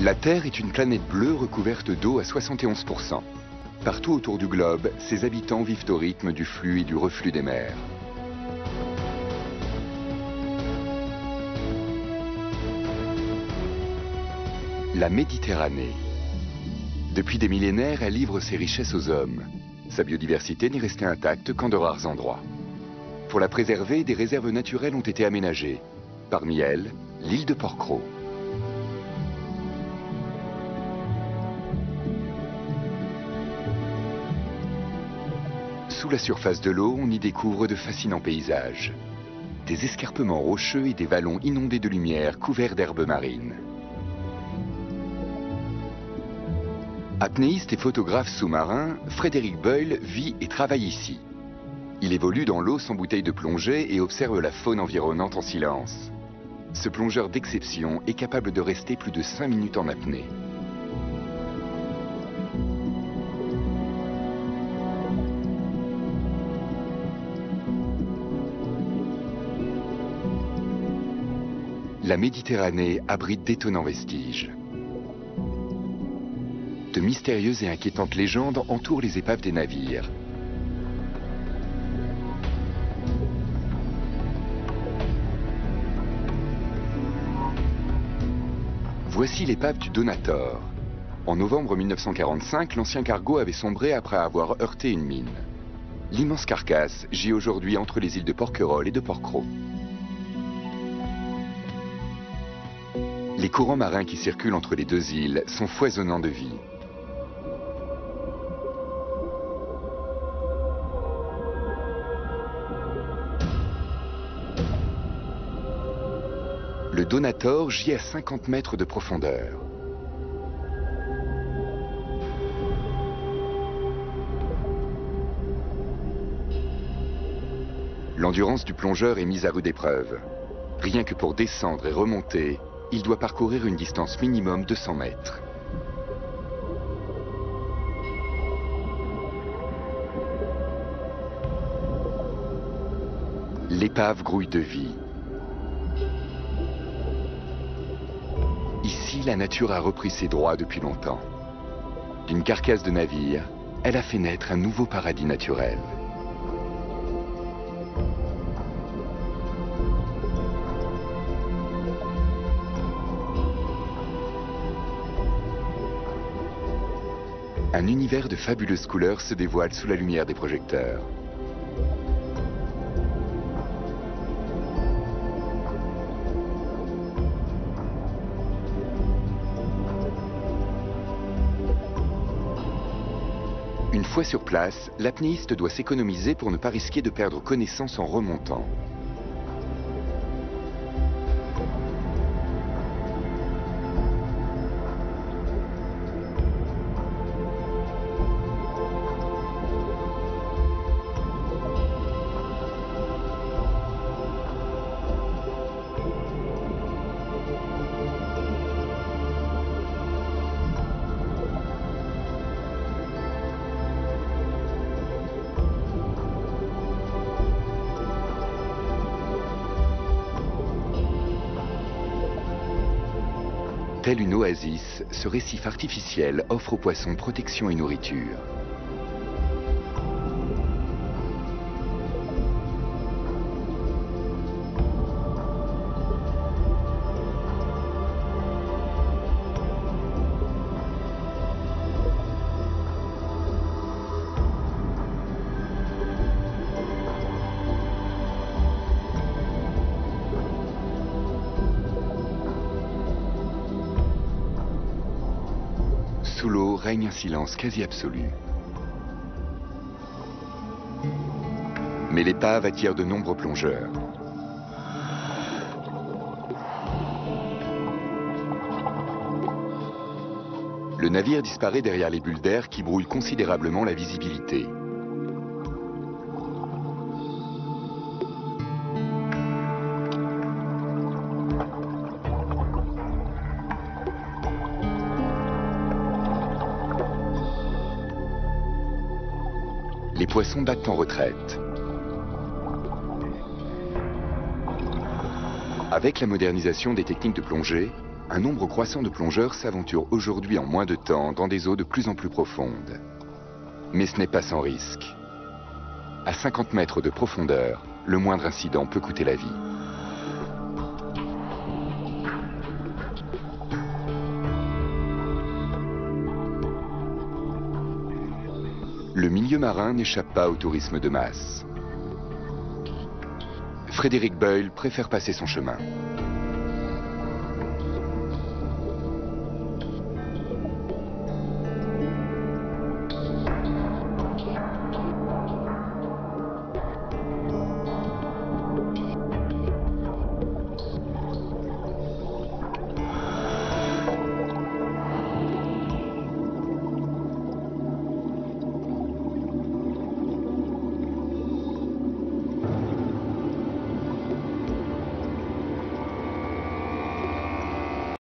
La Terre est une planète bleue recouverte d'eau à 71%. Partout autour du globe, ses habitants vivent au rythme du flux et du reflux des mers. La Méditerranée. Depuis des millénaires, elle livre ses richesses aux hommes. Sa biodiversité n'est restée intacte qu'en de rares endroits. Pour la préserver, des réserves naturelles ont été aménagées. Parmi elles, l'île de Porquerolles. Sous la surface de l'eau, on y découvre de fascinants paysages. Des escarpements rocheux et des vallons inondés de lumière couverts d'herbes marines. Apnéiste et photographe sous-marin, Frédéric Boyle vit et travaille ici. Il évolue dans l'eau sans bouteille de plongée et observe la faune environnante en silence. Ce plongeur d'exception est capable de rester plus de 5 minutes en apnée. La Méditerranée abrite d'étonnants vestiges. De mystérieuses et inquiétantes légendes entourent les épaves des navires. Voici l'épave du Donator. En novembre 1945, l'ancien cargo avait sombré après avoir heurté une mine. L'immense carcasse gît aujourd'hui entre les îles de Porquerolles et de Porquerolles. Les courants marins qui circulent entre les deux îles sont foisonnants de vie. Le Donator gît à 50 mètres de profondeur. L'endurance du plongeur est mise à rude épreuve. Rien que pour descendre et remonter, il doit parcourir une distance minimum de 100 mètres. L'épave grouille de vie. Ici, la nature a repris ses droits depuis longtemps. D'une carcasse de navire, elle a fait naître un nouveau paradis naturel. Un univers de fabuleuses couleurs se dévoile sous la lumière des projecteurs. Une fois sur place, l'apnéiste doit s'économiser pour ne pas risquer de perdre connaissance en remontant. Telle une oasis, ce récif artificiel offre aux poissons protection et nourriture. Sous l'eau règne un silence quasi absolu. Mais l'épave attire de nombreux plongeurs. Le navire disparaît derrière les bulles d'air qui brouillent considérablement la visibilité. Les poissons battent en retraite. Avec la modernisation des techniques de plongée, un nombre croissant de plongeurs s'aventurent aujourd'hui en moins de temps dans des eaux de plus en plus profondes. Mais ce n'est pas sans risque. À 50 mètres de profondeur, le moindre incident peut coûter la vie. Le milieu marin n'échappe pas au tourisme de masse. Frédéric Boyle préfère passer son chemin.